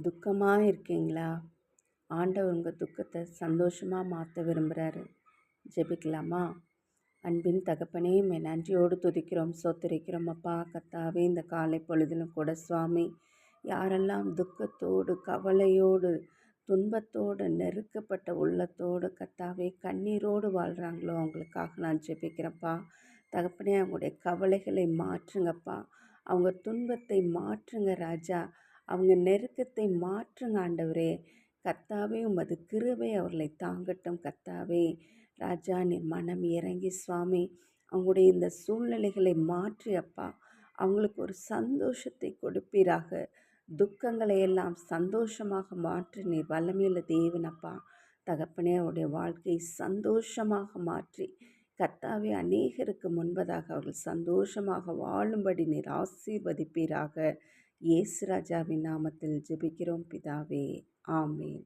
துக்கமாக இருக்கீங்களா? ஆண்டவர் உங்கள் துக்கத்தை சந்தோஷமாக மாற்ற விரும்புகிறாரு. ஜெபிக்கலாமா? அன்பின் தகப்பனே, மே நன்றியோடு துதிக்கிறோம், சோத்தரிக்கிறோம் அப்பா. கர்த்தாவே, இந்த காலை பொழுதிலும் கூட சுவாமி, யாரெல்லாம் துக்கத்தோடு, கவலையோடு, துன்பத்தோடு, நெருக்கப்பட்ட உள்ளத்தோடு, கர்த்தாவே கண்ணீரோடு வாழ்கிறாங்களோ அவங்களுக்காக நான் ஜெபிக்கிறேன்ப்பா. தகப்பனே, அவங்களுடைய கவலைகளை மாற்றுங்கப்பா. அவங்க துன்பத்தை மாற்றுங்க ராஜா. அவங்க நெருக்கத்தை மாற்றுங்க ஆண்டவரே. கர்த்தாவே, உமது கிருபை அவர்களை தாங்கட்டும் கர்த்தாவே. ராஜா, நீர் மனம் இறங்கி சுவாமி அவங்களுடைய இந்த சூழ்நிலைகளை மாற்றி அப்பா அவங்களுக்கு ஒரு சந்தோஷத்தை கொடுப்பீராக. துக்கங்களை எல்லாம் சந்தோஷமாக மாற்றி நீர் வல்லமையுள்ள தேவனப்பா. தகப்பனே, அவருடைய வாழ்க்கையை சந்தோஷமாக மாற்றி கர்த்தாவே அநேகருக்கு முன்பதாக அவர்கள் சந்தோஷமாக வாழும்படி நீர் ஆசீர்வதிப்பீராக. இயேசு ராஜாவின் நாமத்தில் ஜெபிக்கிறோம் பிதாவே. ஆமேன்.